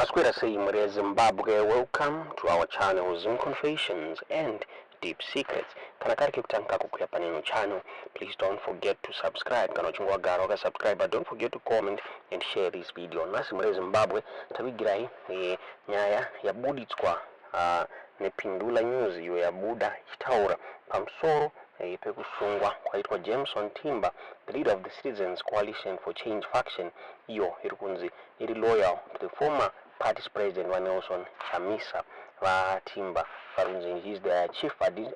Masquera say Zimbabwe, welcome to our channel Zim Confessions and Deep Secrets. Kana kari kutanka kukuya paneno channel, please don't forget to subscribe. Kana chungwa garo ka subscribe, but don't forget to comment and share this video. Nasi mure Zimbabwe tabigirai nyaya ya buditswa nepindula news yo ya buda chitaura pamsoro pekusungwa kwaitwa Jameson Timber, the leader of the Citizens Coalition for Change faction, iyo irikunzi iri loyal to the former party's president Nelson Chamisa Timber. He is the chief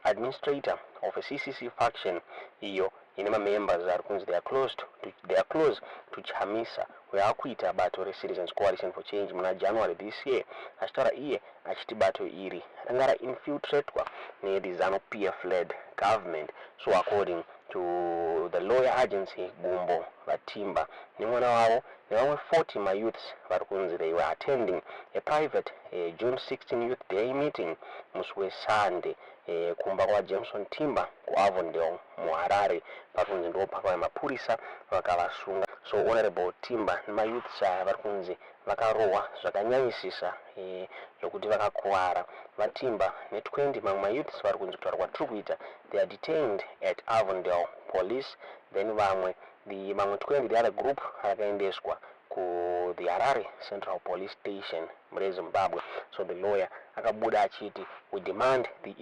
administrator of a CCC faction. Iyo inema members they are close to Chamisa. We are quit about the Citizens Coalition for Change muna January this year. Ashtora iye achitibato iri angara infiltrate kwa ne the ZANU-PF led government. So according to the lawyer agency Gumbo Timber, ni mwana wao ni wao 40 my youths barukunzi, they were attending a private June 16 youth day meeting muswe Sunday kumba kwa Jameson Timber ku Avondale mu Harare barukunzi ndo pakwa mapurisa wakavasunga. So honorable Timber my youths barukunzi vakarowa zvakanyanyisisa yokuti vakakuwara vatimba ne 20 my youths barukunzi kutaura kwatrukuita, they are detained at Avondale police. Then vamwe the mamwe 20 the other group akaendeswa ku the Harare Central Police Station mure Zimbabwe. So the lawyer akabuda achiti, we demand the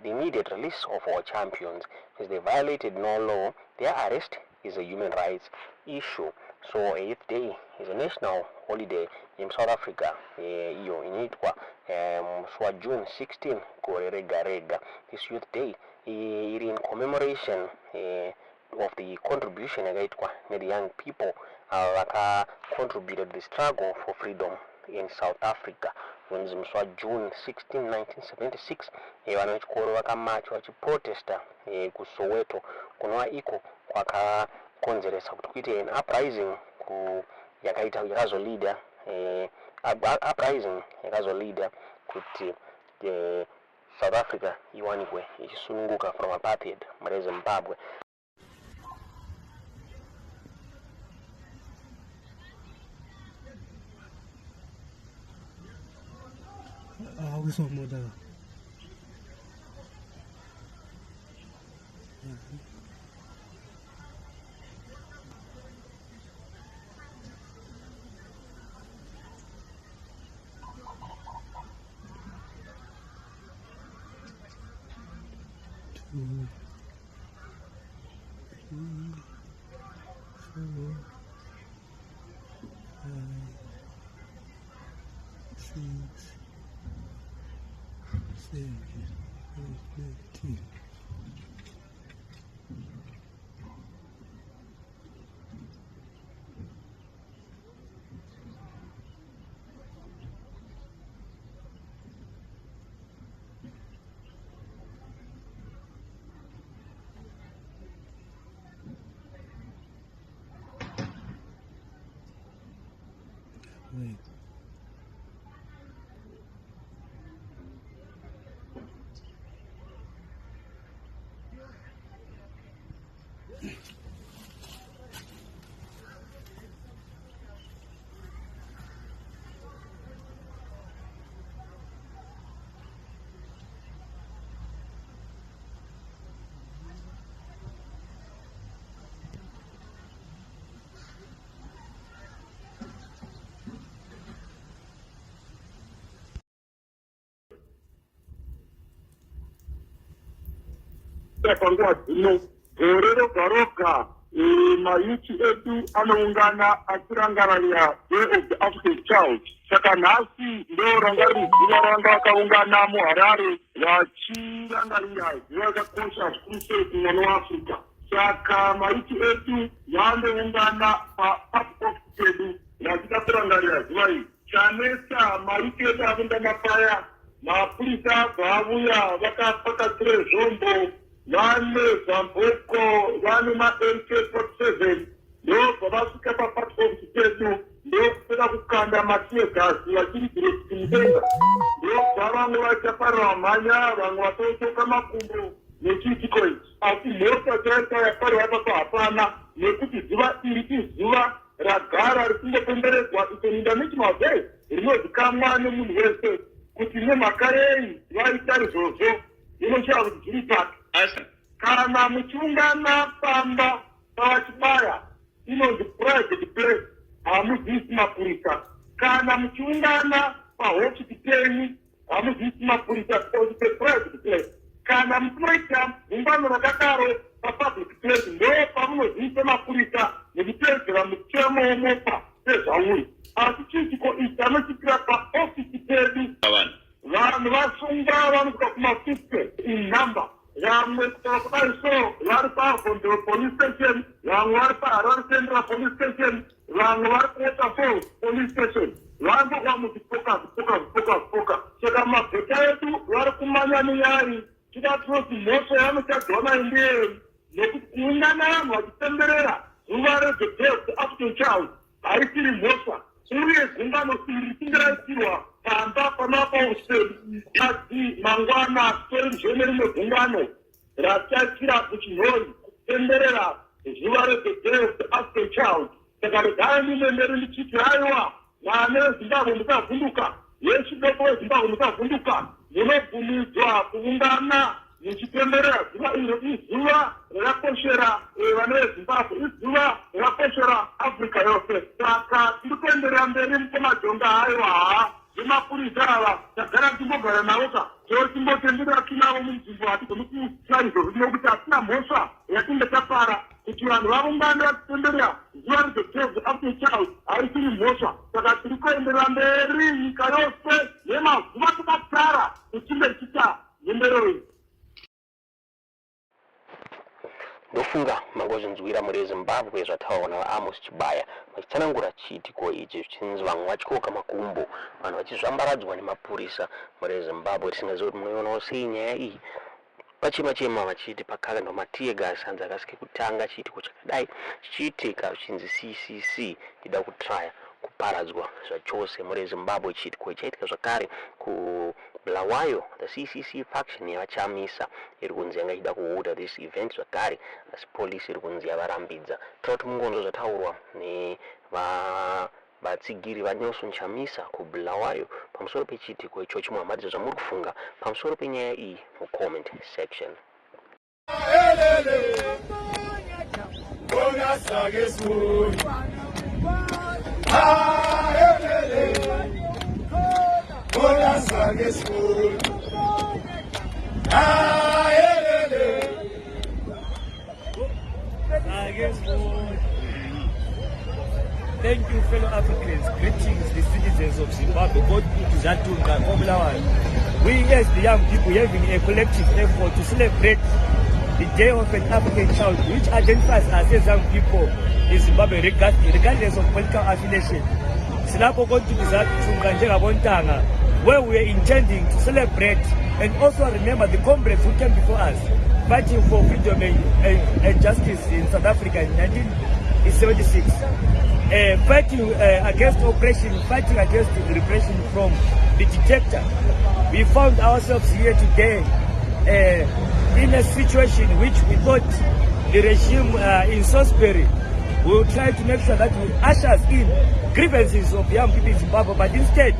immediate release of our champions because they violated no law. Their arrest is a human rights issue. So 8th day is a national holiday in South Africa. Iyo inaitwa swa June 16 kurega. This youth day is in commemoration of the contribution agaitwa the young people contributed the struggle for freedom in South Africa. When zimswa June 16, 1976 wanachikoro wakamacho wachiprotesta ku Soweto kunwa iko kwakakonzeresa kuti kuite an uprising ku yakaita yakazolida uprising yakazolida kuti South Africa iwanikwe ichisununguka from apartheid mure Zimbabwe. We saw more than Baroka, mayuchi edu anaungana akirangarania Day of the African Child. Saka nasi ndo rangari zivaranga wakaungana mu Harare vachirangarira zvakakosha zvikuru kumwana waAfrica. Saka mayuchi edu vandoungana paPasport edu vachida kurangarira zuva iri. Chanesa mayuchi edu akundana paya mapurisa vavuya vakapakatire zvombo, vane zamboko, vane ma-AK-47, ndo pavasvika paPasport pedu ndo kupera kukanda matiegasi vachirigire kuti mudenga, ndo pavamwe vachaparira mhanya, vamwe vatotoka makumbo nechiitiko ichi. Asi mhosva chaita yaparwa apapo hapana, nekuti zuva iri izuva ragara richingopemberedzwa itoninda nechimavheri rinozikamwa nemunhu wese kuti nemakarei vaita izvozvo inoshava kuti zviri pake. Kana muchiungana pamba pavachibaya inonzi private place, hamuziisi mapurisa. Kana muchiungana pahochipiteni hamuziisi mapurisa because it's a private place. Kana muchinoita gungano rakadaro papublic place ndo pamunoziisa mapurisa nekutedzera mutemo womopa sezvauri. Asi chiitiko ichi anochitira paofisi pedu. Vanhu vasunga vanosvika kuma50 in number. Vamwe kutaura kudai so vari paVondero police station, vamwe vari paHarare Central police station, vamwe vari kuWaterfall police station. Vanogwa muzipoka. Saka mabheka edu vari kumanya neyari. Tidatoti mhosva yamuchadzona indeyei nekuti kuungana vanhu vachipemberera zuva reThe Day of the African Child haisiri mhosva, uye gungano iri tingiraitirwa pamba panapa useni asi mangwana tori zvene rimwe gungano rachaitira kuchinhoi kupemberera zuva reThe Day of the African Child. Saka regai ndinenderi ndichiti aiwa vana veZimbabwe musavhunduka, vechidoko veZimbabwe musavhunduka, munobvumidzwa kuungana muchipemberera zuva iro. Izuva rakakoshera vana veZimbabwe, izuva rakakoshera Afrika yose. Saka tirikuenderera mberi mukomajonga aiwa zvemapurisa ava tagara timbogara navoka totimbotenderera tinavo munzvimbo hatigoni kusaizvo nekuti hatina mhosva yatinge tapara kuti vanhu vaungane vachipemberera zuva reThe Day of the African Child haisiri mhosva. Saka tiri kuenderera mberi nyika yose nemazuva takatara tichinge tichita mhemberero iyi. ndofunga mangozvinzwira muri Zimbabwe zvataurwa naAmos Chibaya vachitsanangura chiitiko ichi zvichinzi vamwe vachikoka makumbo, vanhu vachizvambaradzwa nemapurisa muri Zimbabwe. Tisingazivi kuti munoionawo sei nyaya iyi. Pachema vachiti pakanga matiye gas hanzi akasike kutanga chiitiko chakadai chichiitika zvichinzi CCC ida kutraya kuparadzwa zvachose muri Zimbabwe. Chiitiko chaitika zvakare kuBulawayo. The CCC faction YaChamisa iri kunzi yanga ichida kuholda this event zvakare, asi polisi iri kunzi yavarambidza. Toti mungonzo zvataurwa nevatsigiri vaNelson Chamisa kuBulawayo pamusoro pechiitiko ichochi. Muhammadza zvamuri kufunga pamusoro penyaya iyi mucomment section. Thank you, fellow Africans. Greetings, the citizens of Zimbabwe. God put Zatunga, Kobulawayo. We as the young people having a collective effort to celebrate the Day of an African Child, which identifies us as young people in Zimbabwe, regardless of political affiliation. Silapho going to be Zatunga njengabontanga, where we are intending to celebrate and also remember the comrades who came before us, fighting for freedom and justice in South Africa in 1976. Fighting against oppression, fighting against the repression from the dictator. We found ourselves here today in a situation which we thought the regime in Salisbury will try to make sure that we ushers in grievances of young people in Zimbabwe, but instead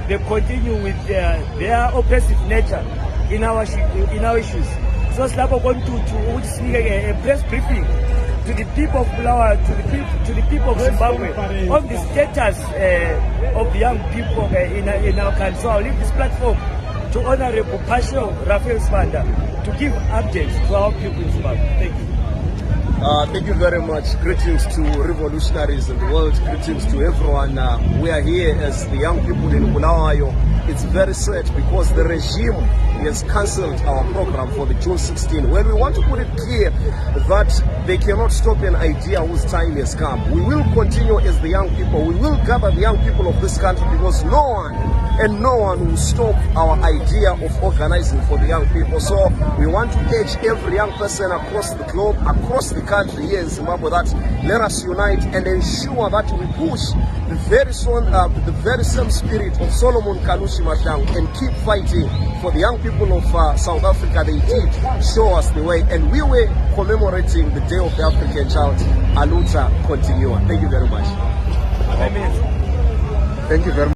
they continue with their oppressive nature in our issues. So Slabo going to speak a press briefing to the people of Bulawayo, to the people of Zimbabwe on the status of the young people in our country. So I'll leave this platform to Honorable Pasho Raphael Spanda to give updates to our people in Zimbabwe. Thank you. Thank you very much. Greetings to revolutionaries in the world. Greetings to everyone. We are here as the young people in Bulawayo. It's very sad because the regime has cancelled our program for the June 16. Well, we want to put it clear that they cannot stop an idea whose time has come. We will continue as the young people. We will gather the young people of this country because no one will stop our idea of organizing for the young people. So we want to urge every young person across the globe, across the country here in Zimbabwe, that let us unite and ensure that we push the very same spirit of Solomon Kalushi Mashang and keep fighting for the young people of South Africa. They did show us the way, and we were commemorating the Day of the African Child. Aluta continua. Thank you very much. Amen. Thank you very much.